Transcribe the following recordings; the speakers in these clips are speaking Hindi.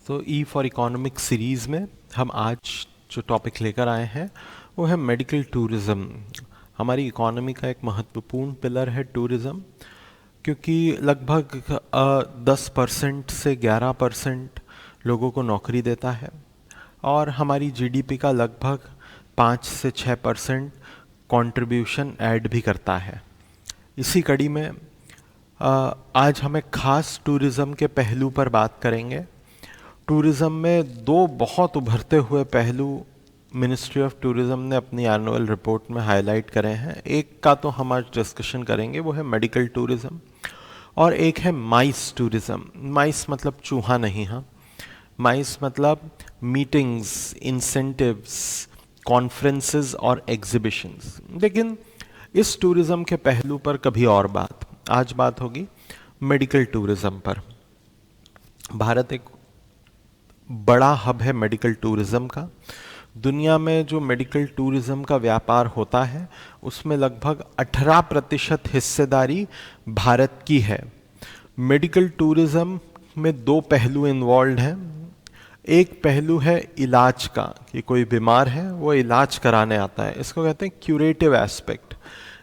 तो ई फॉर इकोनॉमिक सीरीज़ में हम आज जो टॉपिक लेकर आए हैं वो है मेडिकल टूरिज़्म। हमारी इकोनॉमी का एक महत्वपूर्ण पिलर है टूरिज़्म, क्योंकि लगभग 10% से 11% लोगों को नौकरी देता है और हमारी जीडीपी का लगभग 5 से 6% कंट्रीब्यूशन ऐड भी करता है। इसी कड़ी में आज हम एक ख़ास टूरिज़्म के पहलू पर बात करेंगे। टूरिज़्म में दो बहुत उभरते हुए पहलू मिनिस्ट्री ऑफ टूरिज़्म ने अपनी एनुअल रिपोर्ट में हाईलाइट करे हैं। एक का तो हम आज डिस्कशन करेंगे, वो है मेडिकल टूरिज़्म, और एक है माइस टूरिज़्म। माइस मतलब चूहा नहीं, हाँ, माइस मतलब मीटिंग्स, इंसेंटिव्स, कॉन्फ्रेंसेस और एग्जीबिशंस। लेकिन इस टूरिज़्म के पहलू पर कभी और बात। आज बात होगी मेडिकल टूरिज़्म पर। भारत एक बड़ा हब है मेडिकल टूरिज़्म का। दुनिया में जो मेडिकल टूरिज़्म का व्यापार होता है उसमें लगभग 18% हिस्सेदारी भारत की है। मेडिकल टूरिज़्म में दो पहलू इन्वॉल्व हैं। एक पहलू है इलाज का, कि कोई बीमार है वो इलाज कराने आता है, इसको कहते हैं क्यूरेटिव एस्पेक्ट।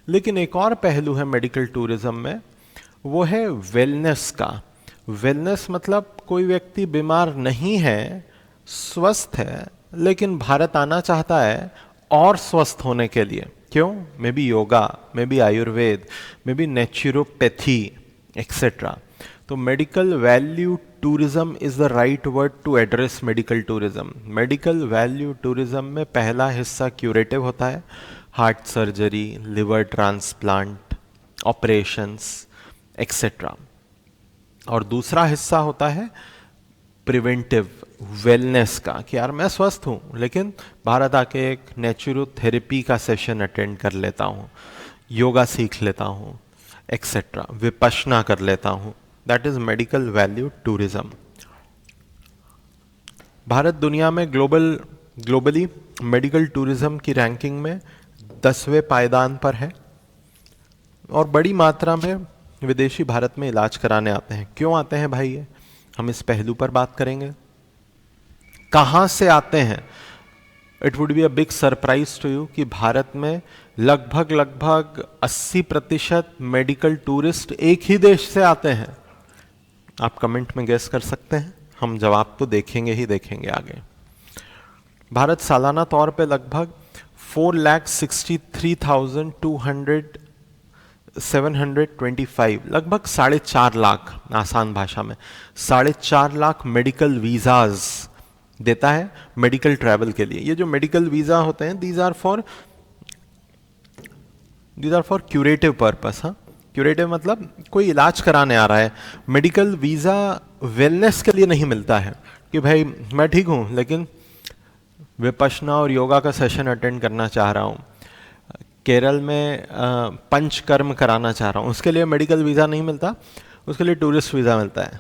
लेकिन एक और पहलू है मेडिकल टूरिज़्म में, वो है वेलनेस का। वेलनेस मतलब कोई व्यक्ति बीमार नहीं है, स्वस्थ है, लेकिन भारत आना चाहता है और स्वस्थ होने के लिए। क्यों? May be yoga, may be Ayurveda, may be naturopathy etcetera. तो medical value tourism is the right word to address medical tourism. Medical value tourism में पहला हिस्सा क्यूरेटिव होता है, heart surgery, liver transplant, operations etcetera. और दूसरा हिस्सा होता है प्रिवेंटिव, वेलनेस का, कि यार मैं स्वस्थ हूँ लेकिन भारत आके एक नेचुरोथेरेपी का सेशन अटेंड कर लेता हूँ, योगा सीख लेता हूँ एक्सेट्रा, विपश्यना कर लेता हूँ। That is medical value tourism. Bharat दुनिया में ग्लोबली मेडिकल टूरिज्म की रैंकिंग में 10वें पायदान पर है और बड़ी मात्रा में विदेशी भारत में इलाज कराने आते हैं। क्यों आते हैं भाई? ये हम इस पहलू पर बात करेंगे। कहाँ से आते हैं? It would be a big surprise to you कि भारत में लगभग 80% मेडिकल टूरिस्ट एक ही देश से आते हैं। आप कमेंट में गेस कर सकते हैं, हम जवाब तो देखेंगे ही देखेंगे आगे। भारत सालाना तौर पे लगभग 4,63,725, लगभग 4.5 लाख, आसान भाषा में 4.5 लाख मेडिकल वीजाज देता है मेडिकल ट्रैवल के लिए। ये जो मेडिकल वीजा होते हैं, these are for curative purpose. हाँ, क्यूरेटिव मतलब कोई इलाज कराने आ रहा है। मेडिकल वीजा वेलनेस के लिए नहीं मिलता है कि भाई मैं ठीक हूँ लेकिन विपश्यना और योगा का सेशन अटेंड करना चाह रहा हूँ, केरल में पंचकर्म कराना चाह रहा हूँ, उसके लिए मेडिकल वीज़ा नहीं मिलता, उसके लिए टूरिस्ट वीज़ा मिलता है।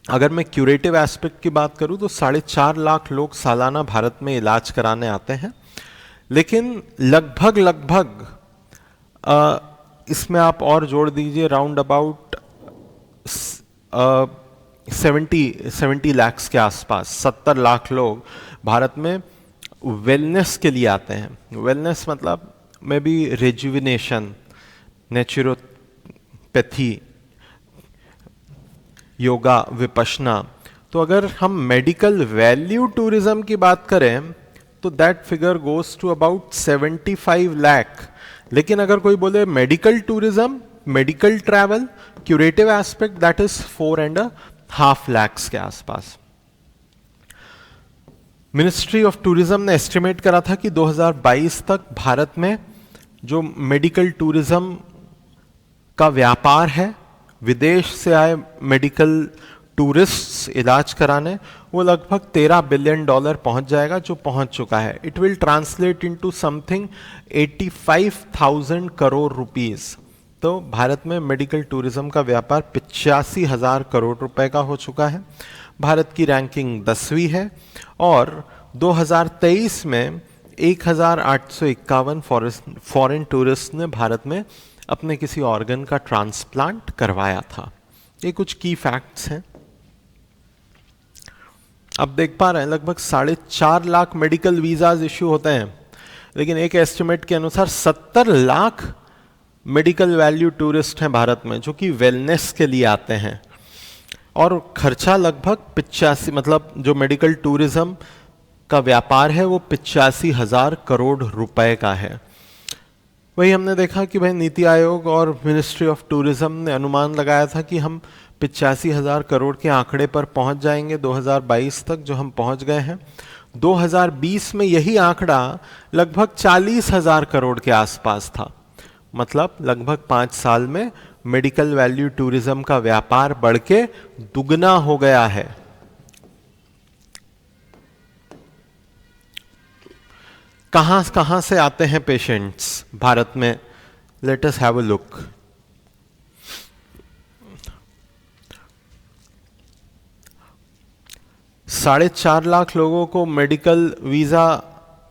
अगर मैं क्यूरेटिव एस्पेक्ट की बात करूँ तो 4.5 लाख लोग सालाना भारत में इलाज कराने आते हैं। लेकिन लगभग इसमें आप और जोड़ दीजिए राउंड अबाउट 70 लाख के आसपास, 70 लाख लोग भारत में वेलनेस के लिए आते हैं। वेलनेस मतलब may be rejuvenation, naturopathy, yoga, Vipassana. तो अगर हम मेडिकल वैल्यू टूरिज्म की बात करें तो that figure goes to about 75 lakh. लेकिन अगर कोई बोले medical tourism, medical travel, curative aspect, that is 4.5 lakh के आसपास। मिनिस्ट्री ऑफ टूरिज्म ने एस्टिमेट करा था कि 2022 तक भारत में जो मेडिकल टूरिज्म का व्यापार है, विदेश से आए मेडिकल टूरिस्ट्स इलाज कराने, वो लगभग $13 बिलियन पहुंच जाएगा, जो पहुंच चुका है। It will translate into something 85,000 crore rupees. तो भारत में मेडिकल टूरिज्म का व्यापार 85,000 करोड़ रुपए का हो चुका है। भारत की रैंकिंग 10वीं है और 2023 में 1,851 फॉरेन टूरिस्ट ने भारत में अपने किसी ऑर्गन का ट्रांसप्लांट करवाया था। ये कुछ की फैक्ट्स हैं। आप देख पा रहे हैं लगभग 4.5 लाख मेडिकल वीजाज इश्यू होते हैं, लेकिन एक एस्टिमेट के अनुसार 70 लाख मेडिकल वैल्यू टूरिस्ट हैं भारत में जो कि वेलनेस के लिए आते हैं, और खर्चा लगभग 85, मतलब जो मेडिकल टूरिज्म का व्यापार है वो 85,000 करोड़ रुपए का है। वही हमने देखा कि भाई नीति आयोग और मिनिस्ट्री ऑफ टूरिज्म ने अनुमान लगाया था कि हम 85,000 करोड़ के आंकड़े पर पहुंच जाएंगे 2022 तक, जो हम पहुंच गए हैं। 2020 में यही आंकड़ा लगभग 40,000 करोड़ के आसपास था। मतलब लगभग 5 साल में मेडिकल वैल्यू टूरिज्म का व्यापार बढ़ के दुगना हो गया है। कहां कहां से आते हैं पेशेंट्स भारत में? Let us have a look. साढ़े 4 लाख लोगों को मेडिकल वीजा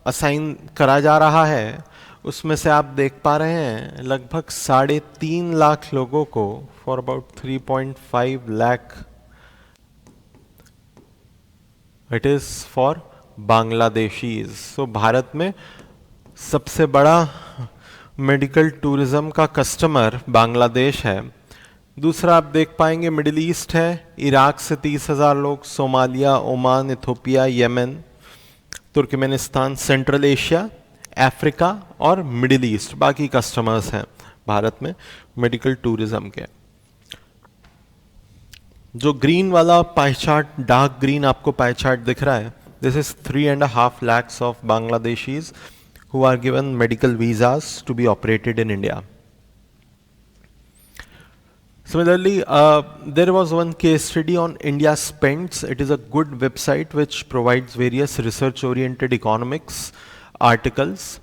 असाइन करा जा रहा है, उसमें से आप देख पा रहे हैं लगभग 3.5 लाख लोगों को, for about 3.5 lakh, it is for Bangladeshis. So Bharat में सबसे बड़ा मेडिकल टूरिज्म का कस्टमर बांग्लादेश है। दूसरा आप देख पाएंगे मिडिल ईस्ट है, इराक से 30,000 लोग, Somalia, Oman, Ethiopia, Yemen, Turkmenistan, central Asia, Africa और मिडिल ईस्ट बाकी कस्टमर्स हैं भारत में मेडिकल टूरिज्म के। जो ग्रीन वाला पाई चार्ट, डार्क ग्रीन आपको पाई चार्ट दिख रहा है, this is 3.5 lakhs of Bangladeshis who are given medical visas to be operated in India. Similarly, there was one case study on India Spends. It is a good website which provides various research-oriented economics articles.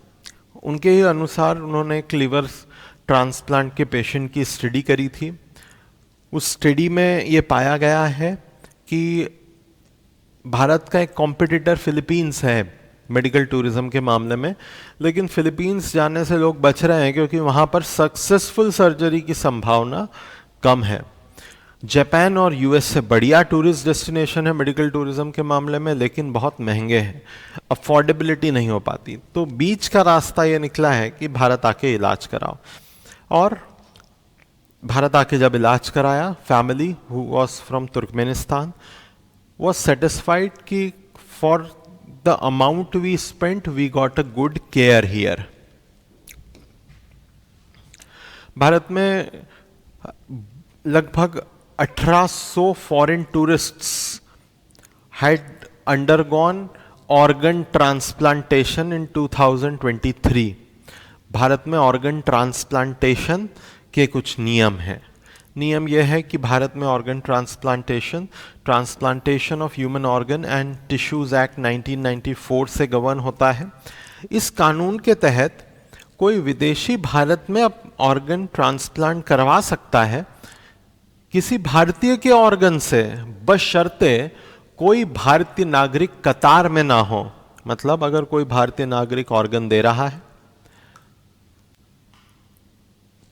उनके ही अनुसार उन्होंने एक लिवर ट्रांसप्लांट के पेशेंट की स्टडी करी थी। उस स्टडी में ये पाया गया है कि भारत का एक कॉम्पिटिटर फिलीपींस है मेडिकल टूरिज्म के मामले में, लेकिन फिलीपींस जाने से लोग बच रहे हैं क्योंकि वहाँ पर सक्सेसफुल सर्जरी की संभावना कम है। जापान और यूएस से बढ़िया टूरिस्ट डेस्टिनेशन है मेडिकल टूरिज्म के मामले में, लेकिन बहुत महंगे हैं, अफोर्डेबिलिटी नहीं हो पाती। तो बीच का रास्ता ये निकला है कि भारत आके इलाज कराओ, और भारत आके जब इलाज कराया, family who was from Turkmenistan was satisfied कि for the amount we spent we got a good care here. Bharat में लगभग 1800 foreign tourists had undergone organ transplantation in 2023. Bharat में ऑर्गन ट्रांसप्लांटेशन के कुछ नियम हैं। नियम यह है कि भारत में organ transplantation of human organ and tissues act 1994 से गवर्न होता है। इस कानून के तहत कोई विदेशी भारत में अब ऑर्गन ट्रांसप्लांट करवा सकता है किसी भारतीय के ऑर्गन से, बशर्ते कोई भारतीय नागरिक कतार में ना हो। मतलब अगर कोई भारतीय नागरिक ऑर्गन दे रहा है,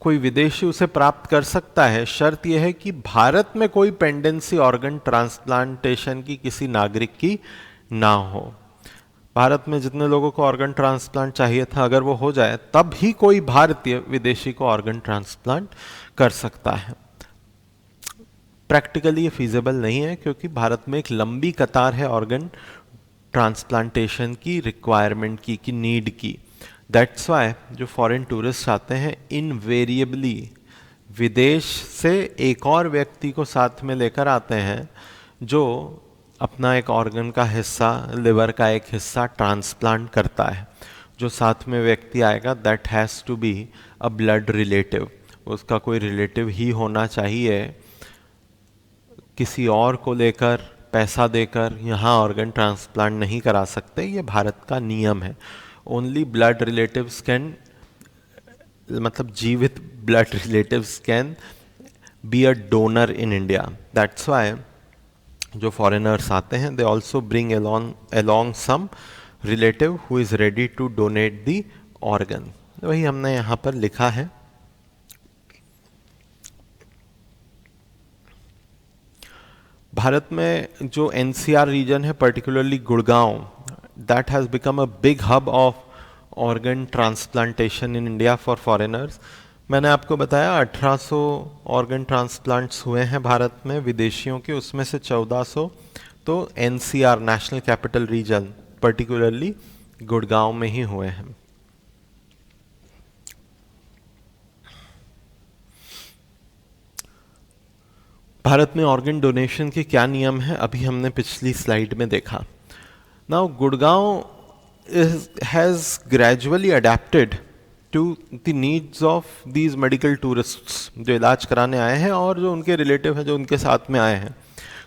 कोई विदेशी उसे प्राप्त कर सकता है, शर्त यह है कि भारत में कोई पेंडेंसी ऑर्गन ट्रांसप्लांटेशन की किसी नागरिक की ना हो। भारत में जितने लोगों को ऑर्गन ट्रांसप्लांट चाहिए था, अगर वो हो जाए तब ही कोई भारतीय विदेशी को ऑर्गन ट्रांसप्लांट कर सकता है। प्रैक्टिकली ये फीजिबल नहीं है क्योंकि भारत में एक लंबी कतार है ऑर्गन ट्रांसप्लांटेशन की रिक्वायरमेंट की नीड की। दैट्स वाई जो फॉरेन टूरिस्ट आते हैं इनवेरिएबली विदेश से एक और व्यक्ति को साथ में लेकर आते हैं जो अपना एक ऑर्गन का हिस्सा, लिवर का एक हिस्सा ट्रांसप्लांट करता है। जो साथ में व्यक्ति आएगा that has to be a blood relative, उसका कोई रिलेटिव ही होना चाहिए। किसी और को लेकर पैसा देकर यहाँ ऑर्गन ट्रांसप्लांट नहीं करा सकते, ये भारत का नियम है। ओनली ब्लड रिलेटिव्स कैन, मतलब जीवित blood relatives can be a donor in India. That's why जो फॉरेनर्स आते हैं they also bring along some relative who is ready to donate the organ. वही हमने यहाँ पर लिखा है। भारत में जो एनसीआर रीजन है, particularly Gurgaon, that has become a big hub of organ transplantation in India for foreigners. मैंने आपको बताया 1800 ऑर्गन ट्रांसप्लांट्स हुए हैं भारत में विदेशियों के, उसमें से 1400 तो NCR, national capital region, particularly Gurgaon में ही हुए हैं। भारत में ऑर्गन डोनेशन के क्या नियम हैं, अभी हमने पिछली स्लाइड में देखा। Now Gurgaon has gradually adapted to the needs of these medical tourists जो इलाज कराने आए हैं और जो उनके रिलेटिव हैं जो उनके साथ में आए हैं।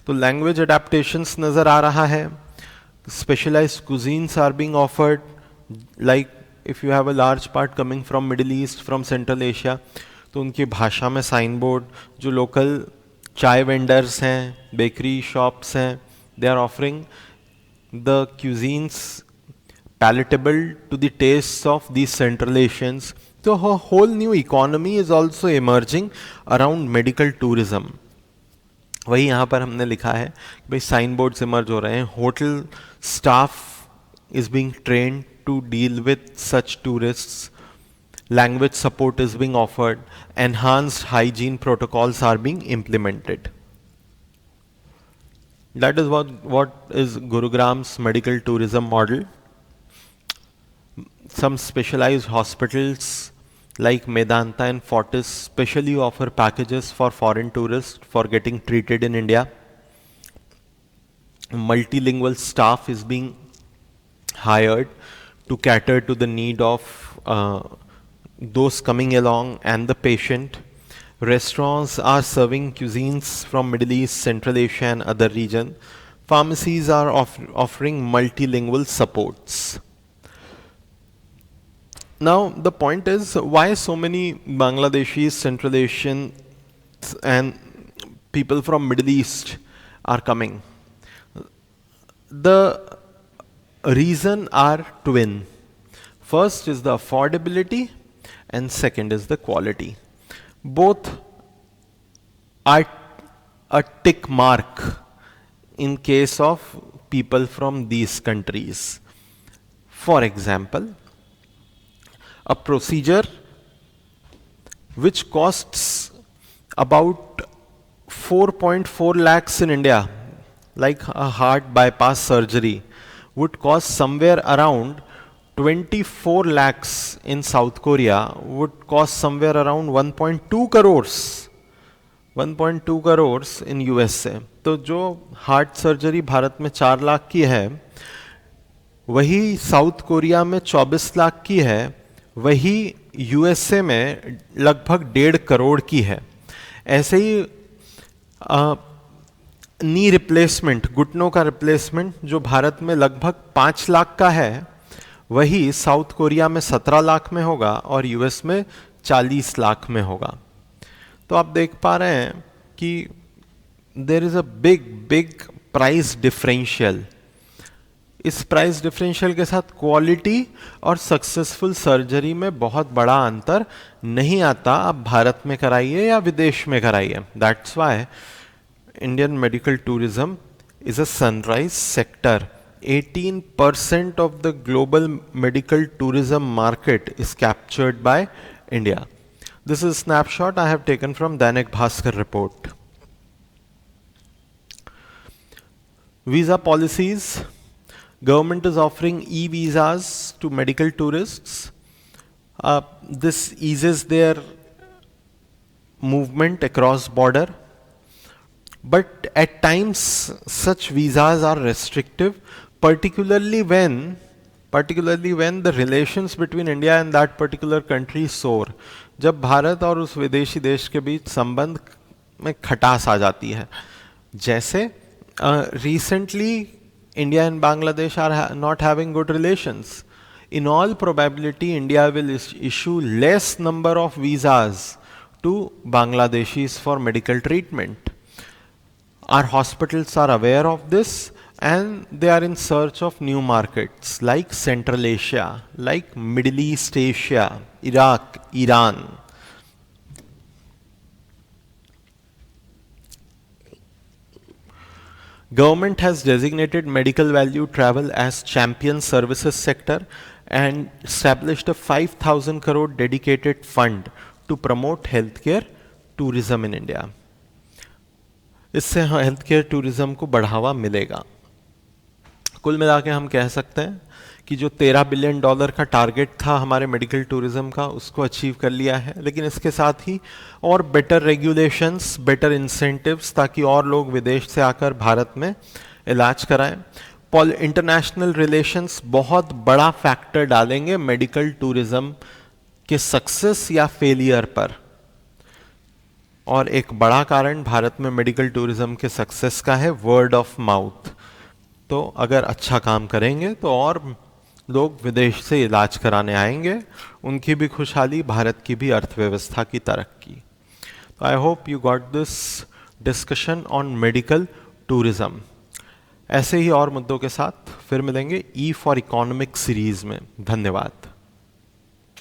तो लैंग्वेज अडेप्टेशंस नज़र आ रहा है, specialised cuisines are being offered, like if you have a large part coming from Middle East, from Central Asia, तो उनकी भाषा में साइन बोर्ड, जो लोकल चाय वेंडर्स हैं, बेकरी शॉप्स हैं, they are offering the cuisines palatable to the tastes of these Central Asians. So a whole new economy is also emerging around medical tourism. वही यहाँ पर हमने लिखा है कि भाई साइन बोर्ड्स इमर्ज हो रहे हैं, hotel staff is being trained to deal with such tourists, language support is being offered, enhanced hygiene protocols are being implemented. That is what is Gurugram's medical tourism model. Some specialized hospitals like Medanta and Fortis specially offer packages for foreign tourists for getting treated in India. Multilingual staff is being hired to cater to the need of those coming along and the patient. Restaurants are serving cuisines from Middle East, Central Asia and other regions. Pharmacies are offering multilingual supports. Now the point is, why so many Bangladeshis, Central Asians and people from Middle East are coming? The reason are twin. First is the affordability and second is the quality. Both are a tick mark in case of people from these countries. For example, a procedure which costs about 4.4 lakhs in India, like a heart bypass surgery, would cost somewhere around 24 lakhs in South Korea, would cost somewhere around 1.2 crores 1.2 crores in USA. तो जो हार्ट सर्जरी भारत में 4 लाख की है, वही साउथ कोरिया में 24 लाख की है, वही यूएसए में लगभग 1.5 करोड़ की है। ऐसे ही नी रिप्लेसमेंट, घुटनों का रिप्लेसमेंट जो भारत में लगभग 5 लाख का है, वही साउथ कोरिया में 17 लाख में होगा और यूएस में 40 लाख में होगा। तो आप देख पा रहे हैं कि there is a big price differential. इस प्राइस डिफरेंशियल के साथ क्वालिटी और सक्सेसफुल सर्जरी में बहुत बड़ा अंतर नहीं आता। आप भारत में कराइए या विदेश में कराइए। That's why Indian medical tourism is a sunrise sector. 18% of the global medical tourism market is captured by India. This is a snapshot I have taken from Dainik Bhaskar report. Visa policies. Government is offering e-visas to medical tourists. This eases their movement across border. But at times such visas are restrictive, particularly when the relations between India and that particular country soar. जब भारत और उस विदेशी देश के बीच संबंध में खटास आ जाती है, जैसे recently India and Bangladesh are not having good relations. In all probability, India will issue less number of visas to Bangladeshis for medical treatment. Our hospitals are aware of this and they are in search of new markets like Central Asia, like Middle East Asia, Iraq, Iran. Government has designated medical value travel as champion services sector and established a 5,000 crore dedicated fund to promote healthcare tourism in India. इससे हेल्थ केयर टूरिज्म को बढ़ावा मिलेगा. कुल मिला के हम कह सकते हैं कि जो $13 बिलियन का टारगेट था हमारे मेडिकल टूरिज्म का, उसको अचीव कर लिया है. लेकिन इसके साथ ही और बेटर रेगुलेशंस, बेटर इंसेंटिव्स, ताकि और लोग विदेश से आकर भारत में इलाज कराएं. इंटरनेशनल रिलेशंस बहुत बड़ा फैक्टर डालेंगे मेडिकल टूरिज्म के सक्सेस या फेलियर पर. और एक बड़ा कारण भारत में मेडिकल टूरिज्म के सक्सेस का है वर्ड ऑफ माउथ. तो अगर अच्छा काम करेंगे तो और लोग विदेश से इलाज कराने आएंगे, उनकी भी खुशहाली, भारत की भी अर्थव्यवस्था की तरक्की. तो I hope you got this discussion on medical tourism. ऐसे ही और मुद्दों के साथ फिर मिलेंगे ई फॉर इकोनॉमिक सीरीज में. धन्यवाद.